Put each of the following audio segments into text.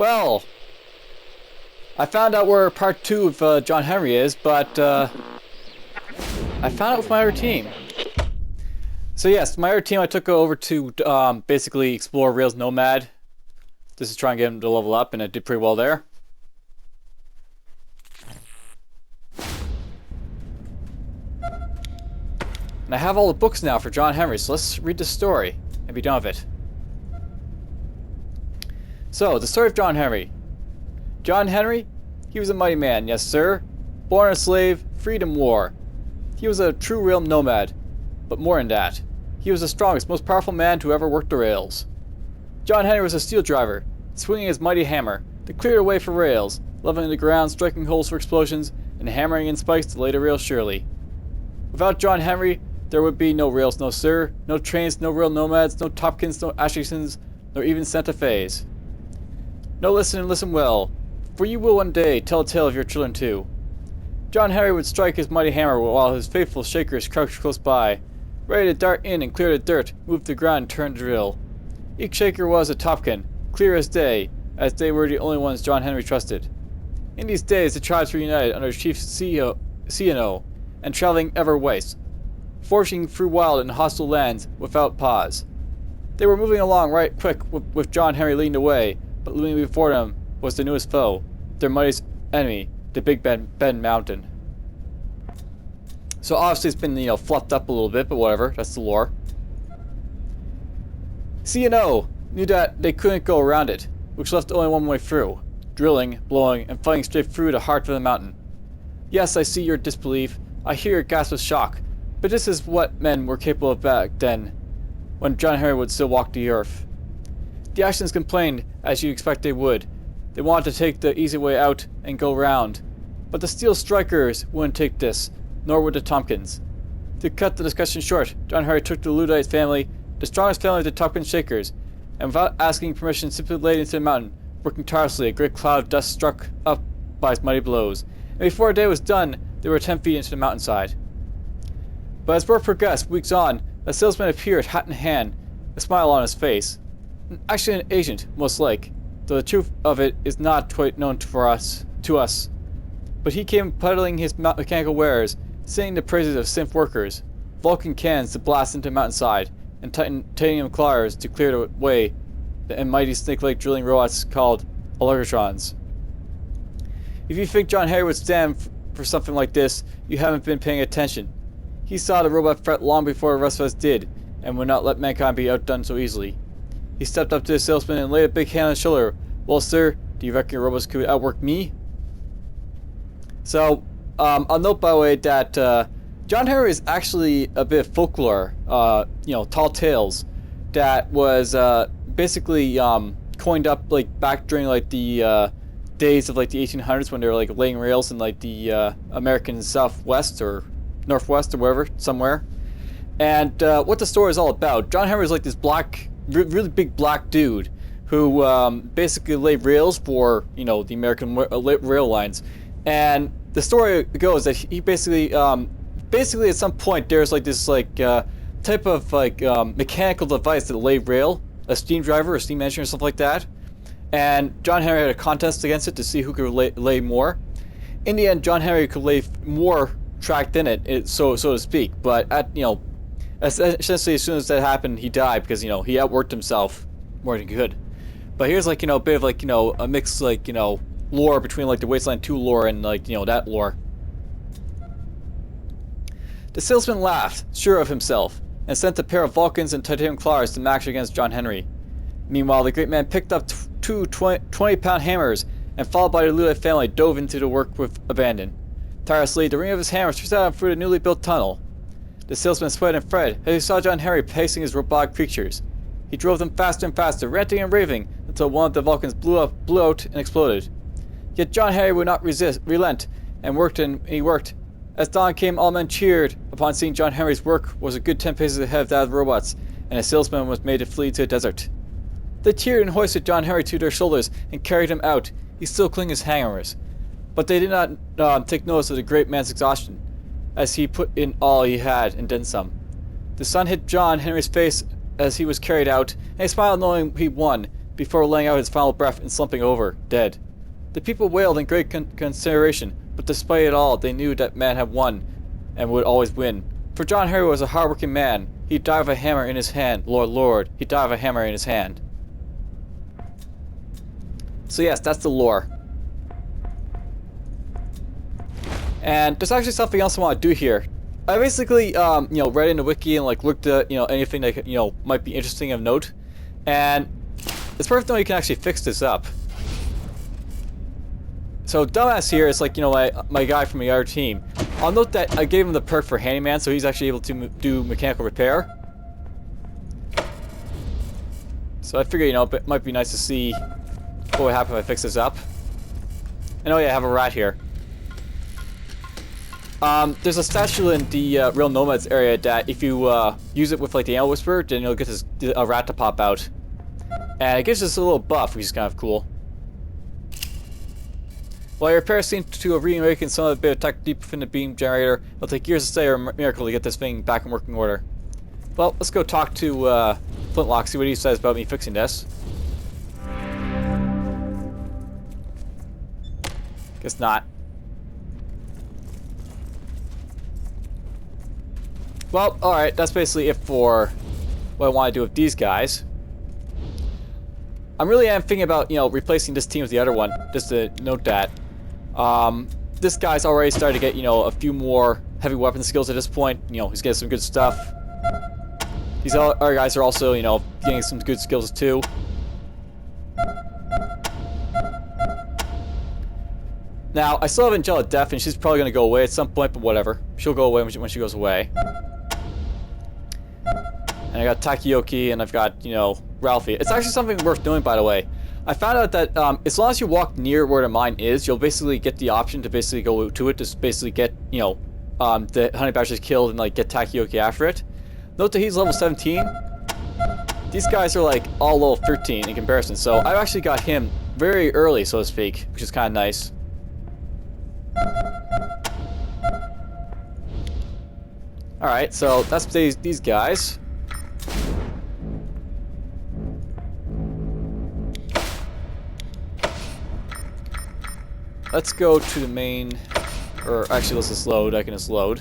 Well, I found out where part 2 of John Henry is, but I found out with my other team. So yes, my other team I took over to basically explore Rails Nomad. This is trying to get him to level up, and I did pretty well there. And I have all the books now for John Henry, so let's read the story and be done with it. So, the story of John Henry. John Henry? He was a mighty man, yes sir. Born a slave, freed in war. He was a true rail nomad, but more than that. He was the strongest, most powerful man to ever work the rails. John Henry was a steel driver, swinging his mighty hammer to clear the way for rails, leveling the ground, striking holes for explosions, and hammering in spikes to lay the rails surely. Without John Henry, there would be no rails, no sir, no trains, no rail nomads, no Topkins, no Ashingtons, nor even Santa Fe's. No, listen and listen well, for you will one day tell a tale of your children too. John Henry would strike his mighty hammer while his faithful shakers crouched close by, ready to dart in and clear the dirt, move the ground and turn the drill. Each shaker was a Topkin, clear as day, as they were the only ones John Henry trusted. In these days the tribes were united under Chief C&O, and traveling ever west, forging through wild and hostile lands without pause. They were moving along right quick with John Henry leading the way, but looming before them was the newest foe, their mightiest enemy, the Big Ben Mountain. So obviously it's been, fluffed up a little bit, but whatever, that's the lore. C&O knew that they couldn't go around it, which left only one way through, drilling, blowing, and fighting straight through the heart of the mountain. Yes, I see your disbelief, I hear your gasp of shock, but this is what men were capable of back then, when John Henry would still walk the earth. The Ashingtons complained, as you expect they would. They wanted to take the easy way out and go round. But the Steel Strikers wouldn't take this, nor would the Tompkins. To cut the discussion short, John Henry took the Luddite family, the strongest family of the Tompkins Shakers, and without asking permission simply laid into the mountain, working tirelessly. A great cloud of dust struck up by his mighty blows, and before a day was done, they were 10 feet into the mountainside. But as work progressed, weeks on, a salesman appeared, hat in hand, a smile on his face. Actually an agent, most like, though the truth of it is not quite known to us. But he came peddling his mechanical wares, singing the praises of synth workers, Vulcan cans to blast into the mountainside, and titanium claws to clear the way, and mighty snake-like drilling robots called Allogatrons. If you think John Henry would stand for something like this, you haven't been paying attention. He saw the robot threat long before the rest of us did, and would not let mankind be outdone so easily. He stepped up to the salesman and laid a big hand on his shoulder. Well, sir, do you reckon your robots could outwork me? So, I'll note by the way that John Henry is actually a bit of folklore, tall tales, that was basically coined up back during the days of the 1800s when they were laying rails in the American Southwest or Northwest or wherever, somewhere. And what the story is all about, John Henry is this really big black dude who basically laid rails for the American rail lines. And the story goes that he basically at some point there's this type of mechanical device that laid rail, a steam driver or steam engine or something like that. And John Henry had a contest against it to see who could lay more. In the end, John Henry could lay more track than it, so to speak. But at essentially, as soon as that happened, he died because he outworked himself more than he could. But here's a bit of a mix lore between the Wasteland 2 lore and that lore. The salesman laughed, sure of himself, and sent a pair of Vulcans and titanium claws to match against John Henry. Meanwhile, the great man picked up two 20-pound hammers and, followed by the Luddite family, dove into the work with abandon. Tirelessly, the ring of his hammer stretched out through the newly built tunnel. The salesman sweated and fretted as he saw John Henry pacing his robotic creatures. He drove them faster and faster, ranting and raving, until one of the Vulcans blew out and exploded. Yet John Henry would not relent, and he worked. As dawn came, all men cheered upon seeing John Henry's work was a good 10 paces ahead of that of the robots, and the salesman was made to flee to the desert. They cheered and hoisted John Henry to their shoulders and carried him out, he still clinging his hammers. But they did not take notice of the great man's exhaustion, as he put in all he had and then some. The sun hit John Henry's face as he was carried out, and he smiled knowing he won, before laying out his final breath and slumping over, dead. The people wailed in great consideration, but despite it all, they knew that man had won, and would always win. For John Harry was a hard-working man. He died with a hammer in his hand. Lord, he died with a hammer in his hand. So yes, that's the lore. And there's actually something else I want to do here. I basically, read in the wiki and like looked at, anything that might be interesting of note, and it's perfect that you can actually fix this up. So dumbass here is like, my guy from the other team. I'll note that I gave him the perk for handyman, so he's actually able to do mechanical repair. So I figure, it might be nice to see what would happen if I fix this up. And oh yeah, I have a rat here. There's a statue in the Real Nomads area that if you use it with like the Animal Whisperer, then you'll get a rat to pop out. And it gives us a little buff, which is kind of cool. While your repairs seem to have reawakened some of the bit of tech deep within the beam generator, it'll take years to say or a miracle to get this thing back in working order. Well, let's go talk to Flintlock, see what he says about me fixing this. Guess not. Well, alright, that's basically it for what I want to do with these guys. I really am thinking about, replacing this team with the other one, just to note that. This guy's already started to get, a few more heavy weapon skills at this point. He's getting some good stuff. These other guys are also, getting some good skills too. Now, I still have Angela Death, and she's probably going to go away at some point, but whatever. She'll go away when she goes away. And I got Takeyoki, and I've got, Ralphie. It's actually something worth doing, by the way. I found out that as long as you walk near where the mine is, you'll basically get the option to basically go to it, to basically get, the honey badgers killed and, like, get Takeyoki after it. Note that he's level 17. These guys are, like, all level 13 in comparison, so I've actually got him very early, so to speak, which is kind of nice. Alright, so that's these guys. Let's go to the main, or actually let's just load, I can just load.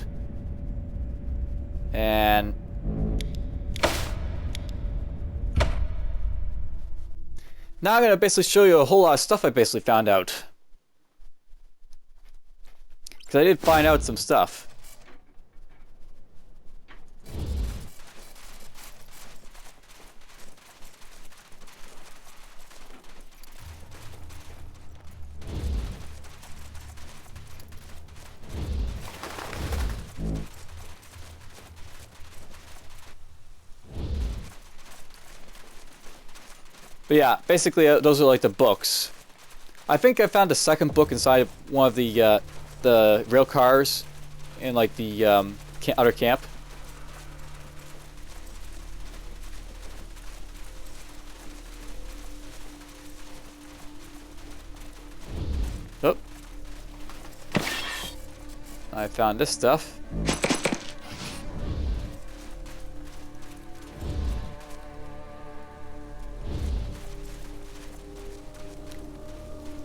And now I'm going to basically show you a whole lot of stuff I basically found out. Because I did find out some stuff. But yeah, basically those are like the books. I think I found a second book inside of one of the rail cars in like the outer camp. Oh. I found this stuff.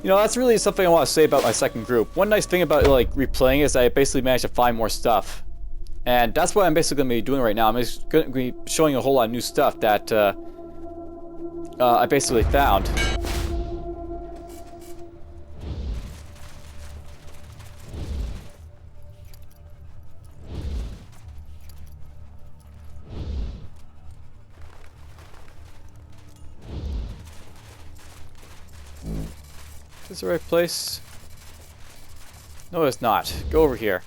That's really something I want to say about my second group. One nice thing about like replaying is I basically managed to find more stuff. And that's what I'm basically going to be doing right now. I'm just going to be showing a whole lot of new stuff that I basically found. Is this the right place? No, it's not. Go over here.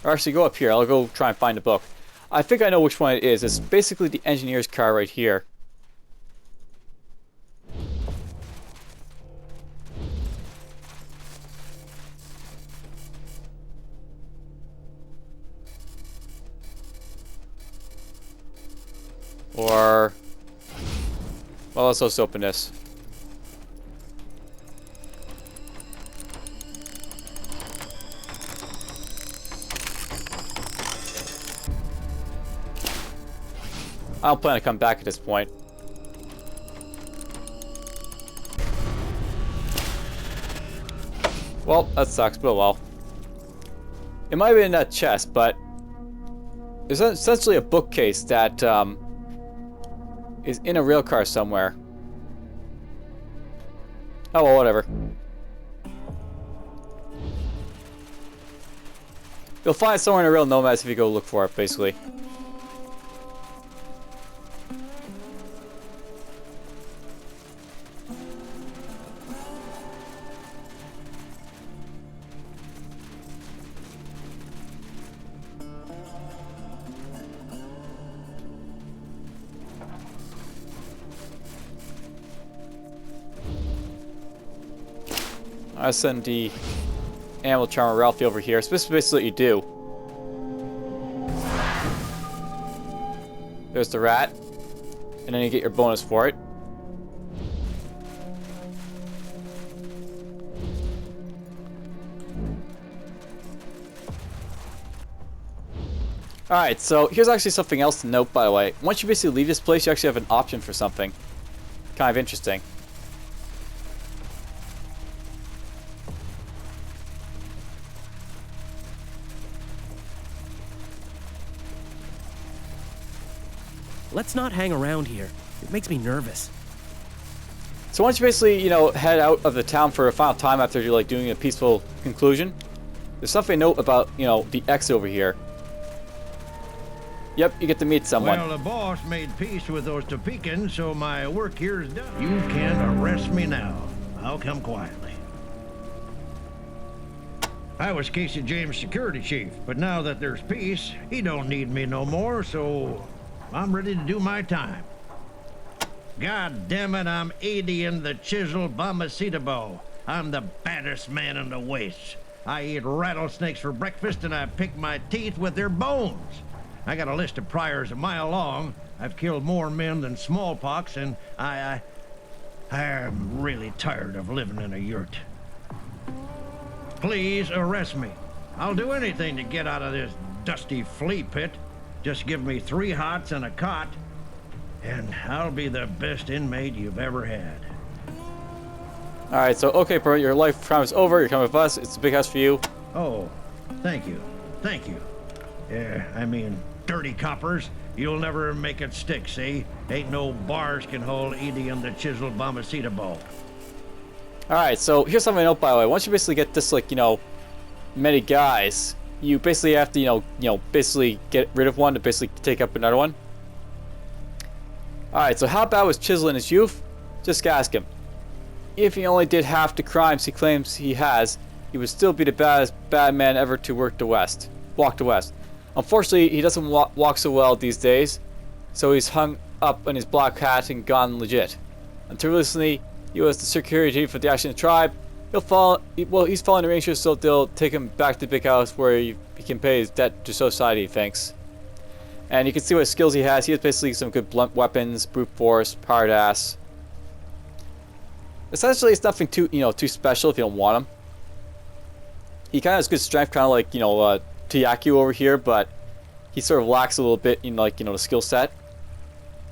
Or actually, go up here. I'll go try and find the book. I think I know which one it is. It's basically the engineer's car right here. Or... well, let's just open this. I don't plan to come back at this point. Well, that sucks, but well. It might have been that chest, but it's essentially a bookcase that is in a rail car somewhere. Oh well, whatever. You'll find it somewhere in a real nomads if you go look for it, basically. I send the animal charmer Ralphie over here. So this is basically what you do. There's the rat, and then you get your bonus for it. Alright, so here's actually something else to note, by the way. Once you basically leave this place, you actually have an option for something. Kind of interesting. Let's not hang around here. It makes me nervous. So once you basically, you know, head out of the town for a final time after you're like doing a peaceful conclusion, there's something to note about, you know, the X over here. Yep, you get to meet someone. Well, the boss made peace with those Topekans, so my work here is done. You can arrest me now. I'll come quietly. I was Casey James' security chief, but now that there's peace, he don't need me no more, so I'm ready to do my time. God damn it, I'm Adian the Chisel Bombacitabo. I'm the baddest man in the Wastes. I eat rattlesnakes for breakfast and I pick my teeth with their bones. I got a list of priors a mile long. I've killed more men than smallpox, and I'm really tired of living in a yurt. Please arrest me. I'll do anything to get out of this dusty flea pit. Just give me 3 hots and a cot, and I'll be the best inmate you've ever had. Alright, so okay, bro, your life time is over. You're coming with us. It's a big house for you. Oh, thank you. Thank you. Yeah, I mean, dirty coppers. You'll never make it stick, see? Ain't no bars can hold Edium the Chisel Bombacitabo. Alright, so here's something to note, by the way. Once you basically get this, like, you know, many guys, you basically have to, you know, basically get rid of one to basically take up another one. Alright, so how bad was Chisel in his youth? Just ask him. If he only did half the crimes he claims he has, he would still be the baddest bad man ever to walk the West. Unfortunately, he doesn't walk so well these days, so he's hung up in his black hat and gone legit. Until recently, he was the security for the Ashton tribe. He's fallen the Rangers, so they'll take him back to the big house where he can pay his debt to society, thanks. And you can see what skills he has. He has basically some good blunt weapons, brute force, powered ass. Essentially, it's nothing too, you know, too special if you don't want him. He kind of has good strength, kind of like, you know, Tiyaku over here, but he sort of lacks a little bit in, like, you know, the skill set.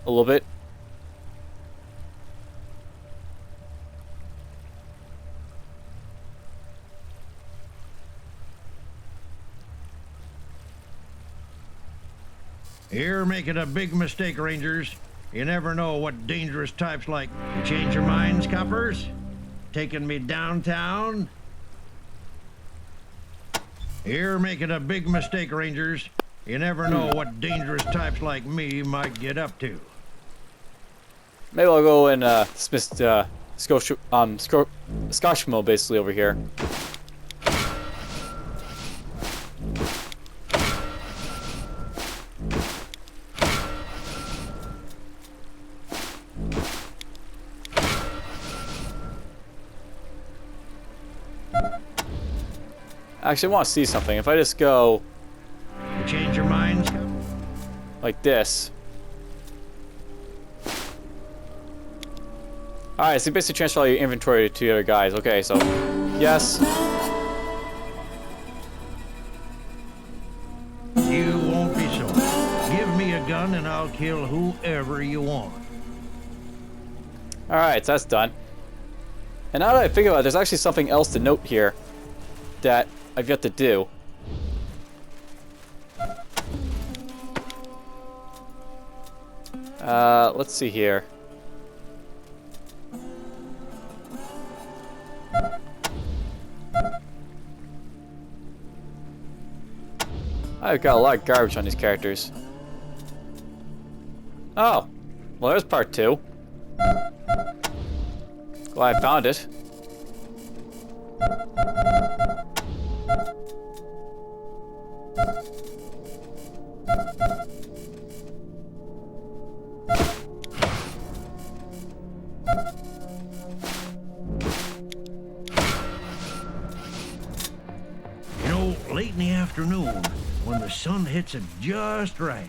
A little bit. You're making a big mistake, Rangers. You never know what dangerous types like. You change your minds, coppers? Taking me downtown? You're making a big mistake, Rangers. You never know what dangerous types like me might get up to. Maybe I'll go and dismiss Scotchmo basically over here. Actually, I want to see something. If I just go... You change your minds? Like this. Alright, so you basically transfer all your inventory to the other guys. Okay, so... Yes. You won't be sorry. Give me a gun and I'll kill whoever you want. Alright, so that's done. And now that I think about it, there's actually something else to note here. that I've yet to do. Let's see here. I've got a lot of garbage on these characters. Oh, well there's part 2. Glad I found it. You know, late in the afternoon, when the sun hits it just right,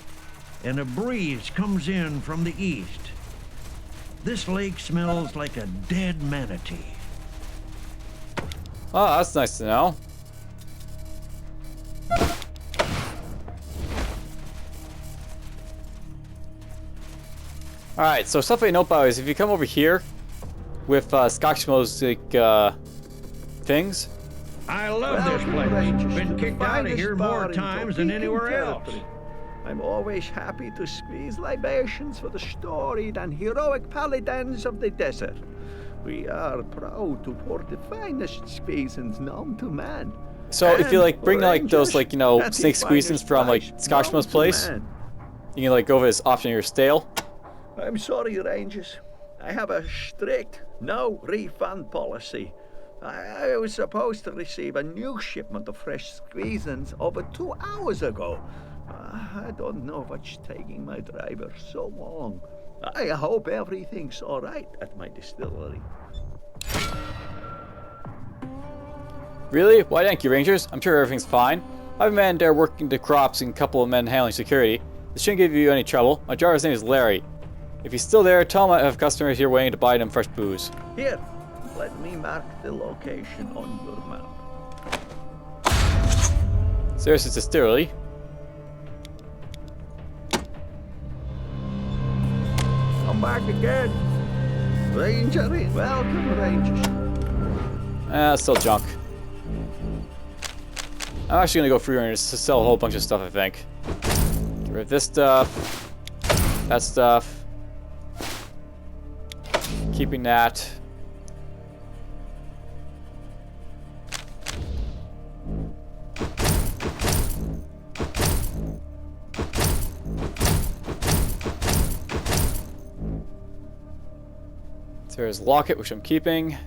and a breeze comes in from the east, this lake smells like a dead manatee. Oh, that's nice to know. Alright, so stuff I know about is if you come over here with Scotch music things. I love this place. Been kicked out of here more times than anywhere else. I'm always happy to squeeze libations for the storied and heroic paladins of the desert. We are proud to pour the finest Squeezins known to man. So if you like bring like those like, you know, and the snake Squeezins from like finest Scotchman's known to place, man. you can like go over this option here, stale. I'm sorry, Rangers. I have a strict no refund policy. I was supposed to receive a new shipment of fresh Squeezins over 2 hours ago. I don't know what's taking my driver so long. I hope everything's all right at my distillery. Really? Why thank you, Rangers? I'm sure everything's fine. I have a man there working the crops and a couple of men handling security. This shouldn't give you any trouble. My driver's name is Larry. If he's still there, tell him I have customers here waiting to buy them fresh booze. Here, let me mark the location on your map. So there's his distillery. Come back again. Ranger, welcome, Rangers. Still junk. I'm actually gonna go free and just sell a whole bunch of stuff, I think. Get rid of this stuff. That stuff. Keeping that. There's Locket, which I'm keeping.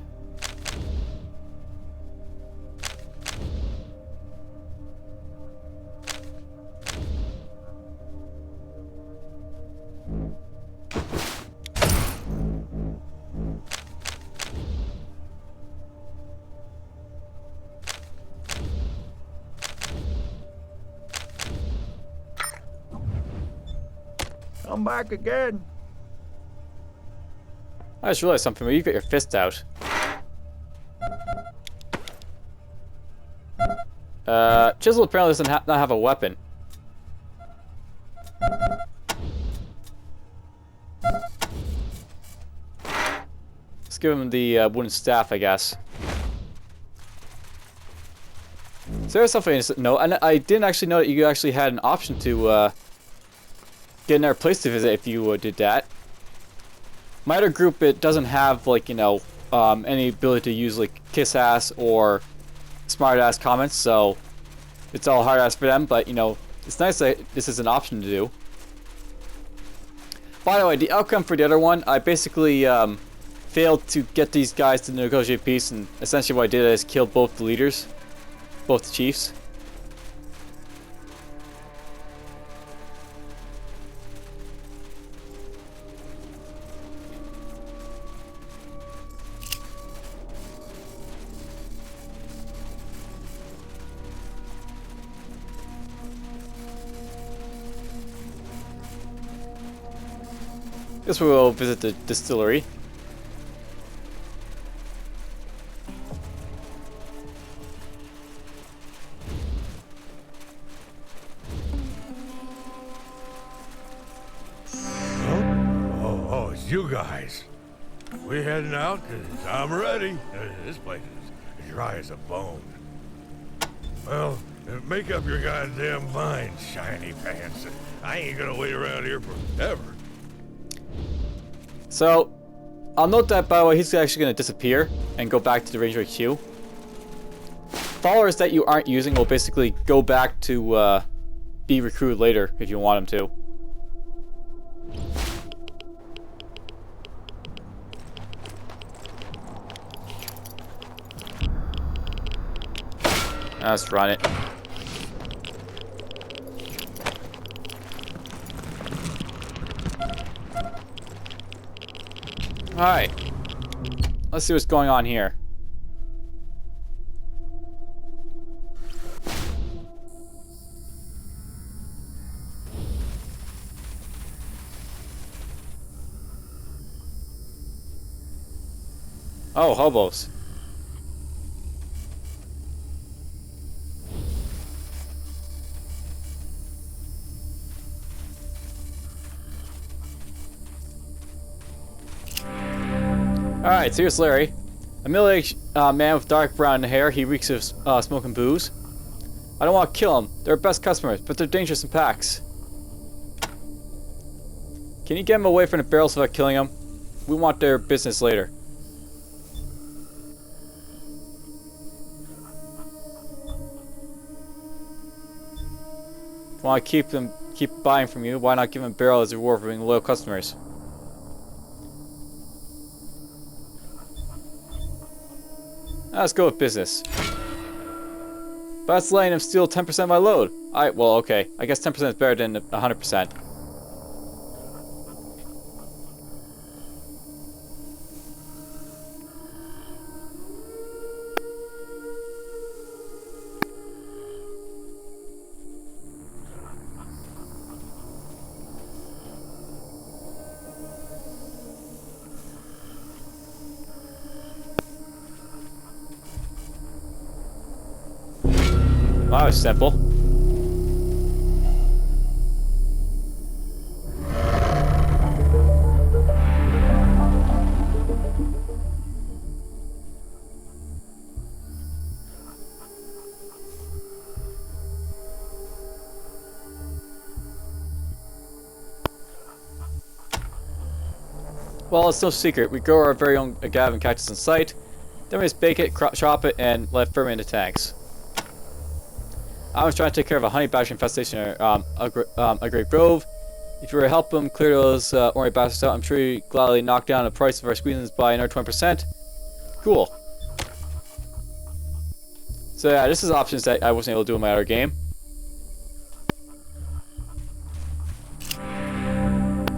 Come back again. I just realized something, but you got your fist out. Chisel apparently doesn't not have a weapon. Let's give him the wooden staff, I guess. So there's something I didn't know, and I didn't actually know that you actually had an option to get another place to visit if you did that. My other group, it doesn't have, like, you know, any ability to use, like, kiss-ass or smart-ass comments, so it's all hard-ass for them, but, you know, it's nice that this is an option to do. By the way, the outcome for the other one, I basically failed to get these guys to negotiate peace, and essentially what I did is kill both the leaders, both the chiefs. Guess we'll visit the distillery. Oh, it's you guys. We heading out? 'Cause I'm ready. This place is dry as a bone. Well, make up your goddamn mind, shiny pants. I ain't gonna wait around here forever. So, I'll note that, by the way, he's actually going to disappear and go back to the Ranger HQ. Followers that you aren't using will basically go back to be recruited later if you want them to. Let's run it. Alright. Let's see what's going on here. Oh, hobos. Alright, so here's Larry. A middle-aged man with dark brown hair. He reeks of smoke and booze. I don't want to kill him. They're our best customers, but they're dangerous in packs. Can you get him away from the barrels without killing him? We want their business later. If you want to keep buying from you, why not give him a barrel as a reward for being loyal customers? Let's go with business. But that's letting him steal 10% of my load. Well, okay. I guess 10% is better than 100%. Well, that was simple. Well, it's no secret. We grow our very own agave and cactus on site. Then we just bake it, chop it, and let it ferment into tanks. I was trying to take care of a honey badger infestation at a great grove. If you were to help them clear those ornery bastards out, I'm sure you'd gladly knock down the price of our Squeezins by another 20%. Cool. So yeah, this is options that I wasn't able to do in my other game.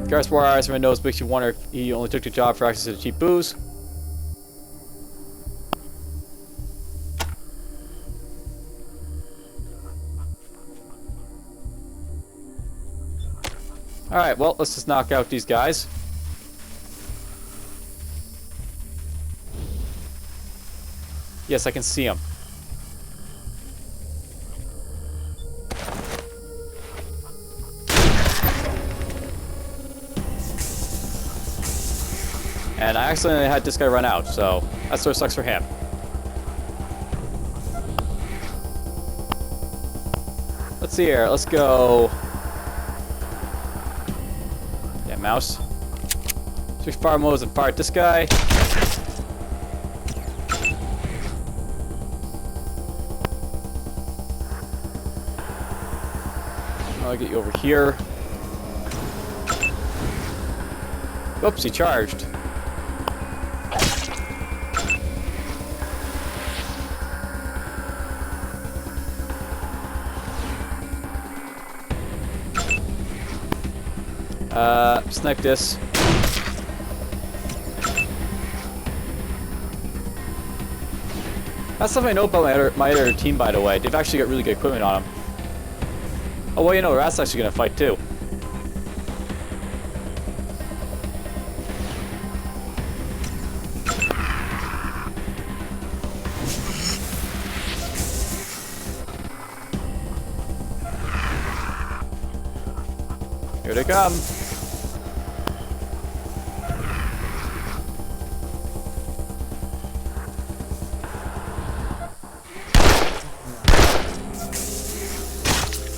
Gareth's War Eyes, everyone knows, makes you wonder if he only took the job for access to the cheap booze. Alright, well, let's just knock out these guys. Yes, I can see them. And I accidentally had this guy run out, so that sort of sucks for him. Let's see here, let's go... Yeah, mouse. Switch fire modes and fire at this guy. I'll get you over here. Oops, he charged. Snipe this. That's something I know about my other team, by the way. They've actually got really good equipment on them. Oh, well, you know, Rat's actually gonna fight too. Here they come.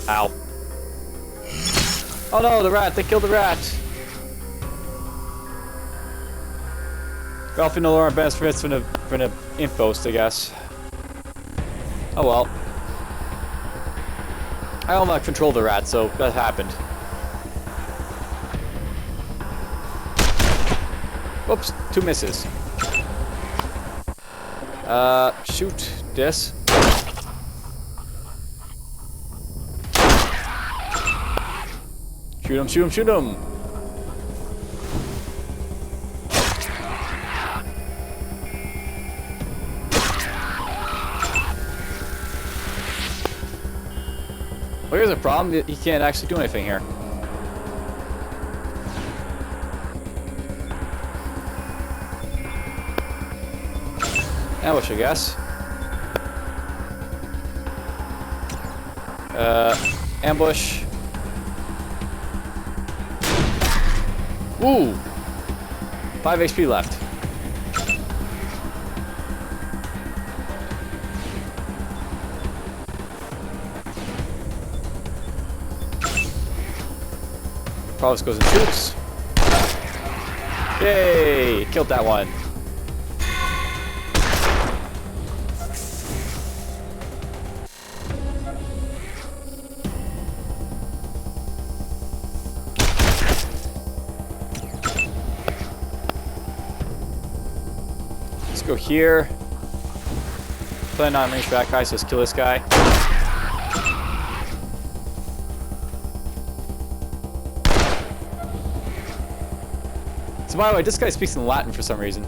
Ow. Oh no, the rat! They killed the rat! Ralphie no longer benefits from the inpost, I guess. Oh well. I don't like control the rat, so that happened. Whoops, 2 misses. Shoot this. Shoot him, shoot him, shoot him! Well, here's a problem. He can't actually do anything here. Ambush, I guess. Ambush. Ooh! 5 HP left. Probably goes and shoots. Yay! Killed that one. Let's go here. Plan on range for that guy, so let's kill this guy. So by the way, this guy speaks in Latin for some reason.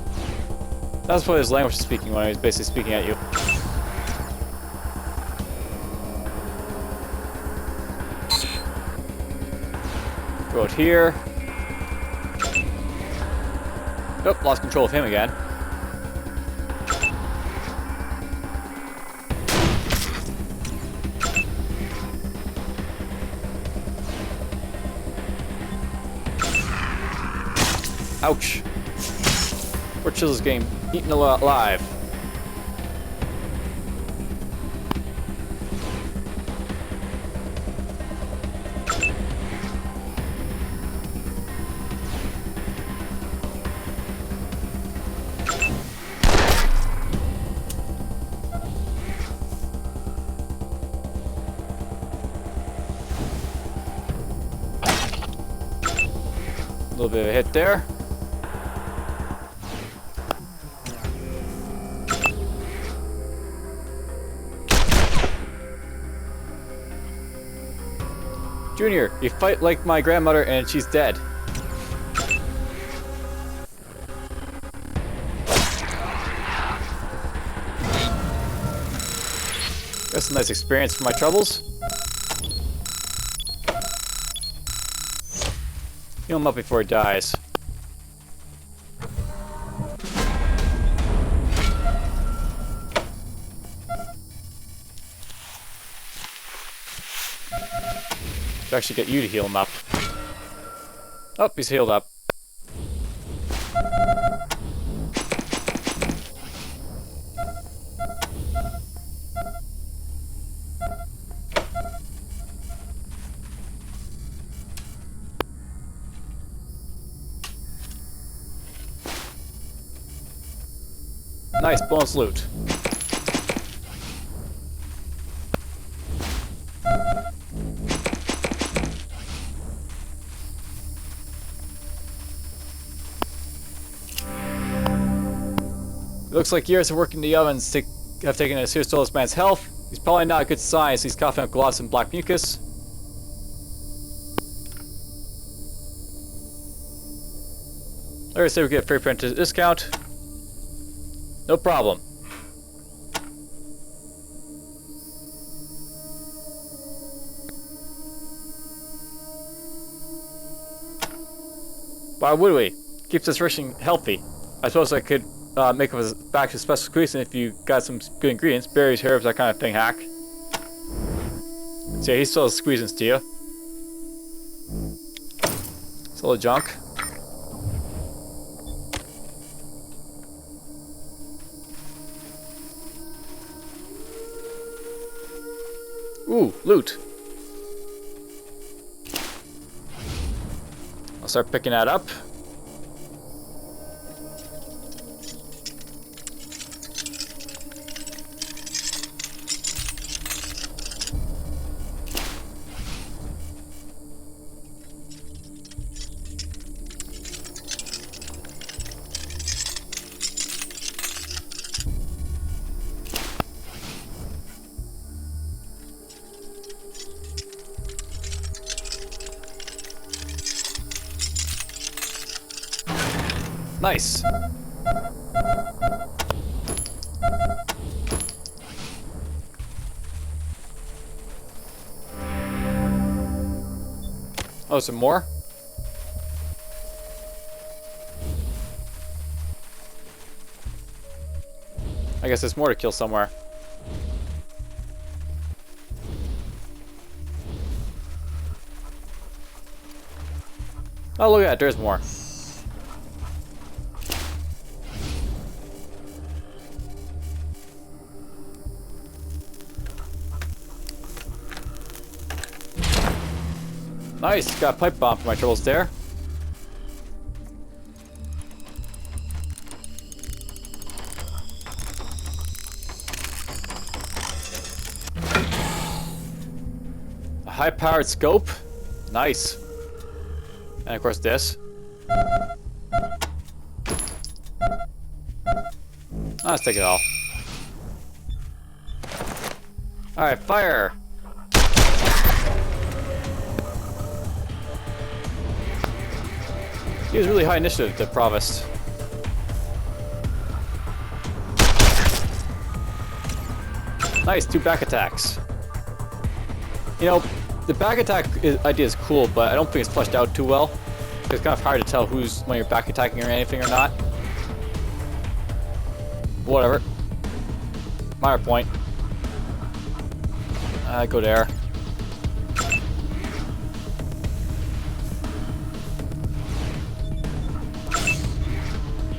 That was probably his language speaking when he was basically speaking at you. Go out here. Oh, lost control of him again. Ouch. Poor Chizzle's getting eaten alive. A little bit of a hit there. Junior, you fight like my grandmother and she's dead. That's a nice experience for my troubles. Heal him up before he dies. Actually get you to heal him up. Oh, he's healed up. Nice bonus loot. It looks like years of working in the ovens have taken a serious toll on this man's health. He's probably not a good sign, so he's coughing up gloss and black mucus. Like I said, we get a free print discount. No problem. Why would we? Keeps us rushing healthy. I suppose I could make us back to special Squeezins if you got some good ingredients, berries, herbs, that kind of thing. Hack. So yeah, he still has Squeezins to you. It's a little junk. Ooh, loot. start picking that up. Nice. Oh, some more? I guess there's more to kill somewhere. Oh, look at that, there's more. Nice, got a pipe bomb for my troubles there. A high-powered scope. Nice. And of course this. Let's take it all. Alright, fire! He was really high initiative, the Provost. Nice, 2 back attacks. You know, the back attack idea is cool, but I don't think it's fleshed out too well. It's kind of hard to tell who's when you're back attacking or anything or not. Whatever. Minor point. Go there.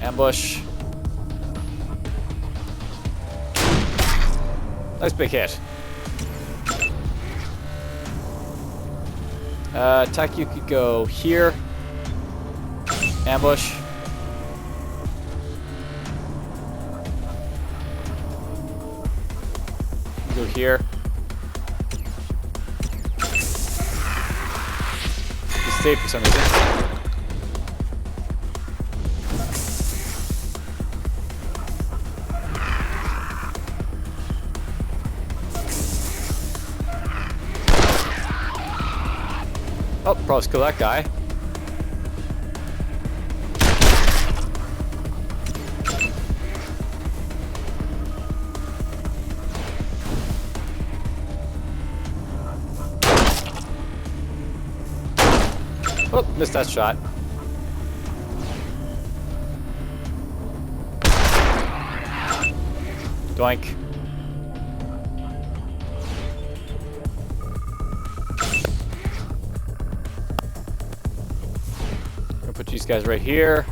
Ambush. Nice big hit. Attack, you could go here. Ambush. Go here. He's safe for some reason. Oh, probably kill that guy. Oh, missed that shot. Doink. Put these guys right here.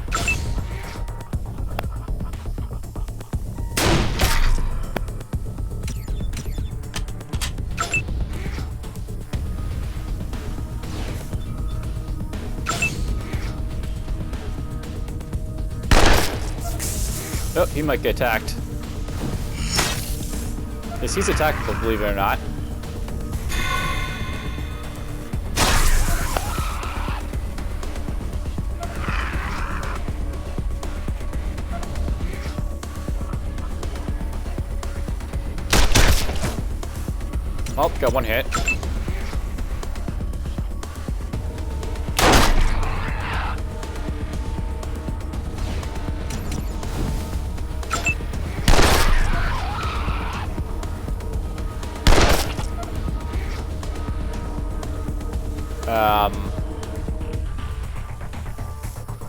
Oh, he might get attacked. Yes, he's attackable, believe it or not. Oh, got one hit.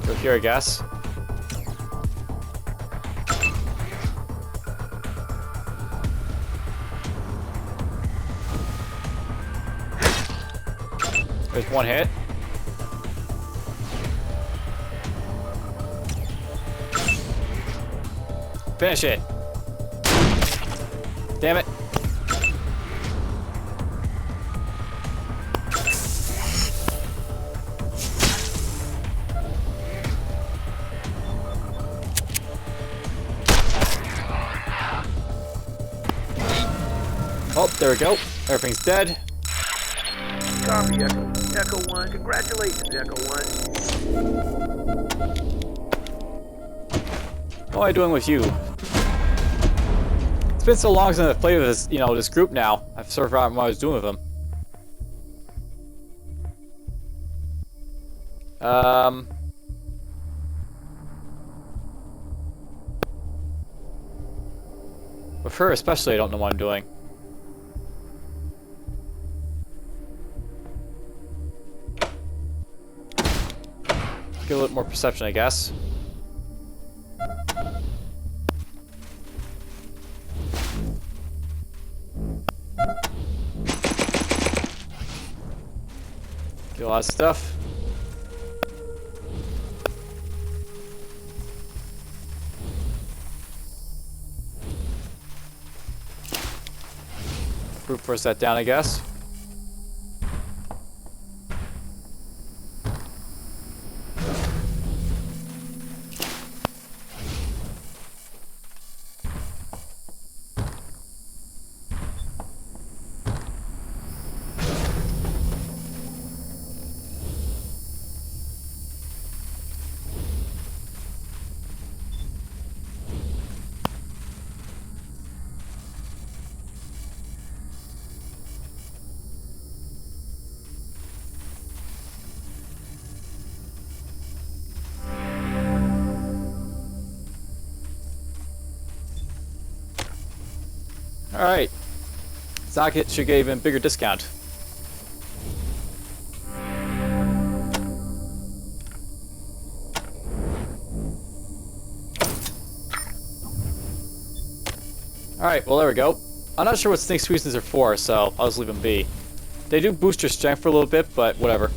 Go here, I guess. There's one hit. Finish it. Damn it. Oh, there we go. Everything's dead. Copy, Echo. Echo 1. Congratulations, Echo 1. What am I doing with you? It's been so long since I've played with this, this group now. I've sort of forgotten what I was doing with them. With her especially, I don't know what I'm doing. Get a little more perception, I guess. Get a lot of stuff. Brute force that down, I guess. Alright. Socket should get even bigger discount. Alright, well there we go. I'm not sure what snake squeezins are for, so I'll just leave them be. They do boost your strength for a little bit, but whatever.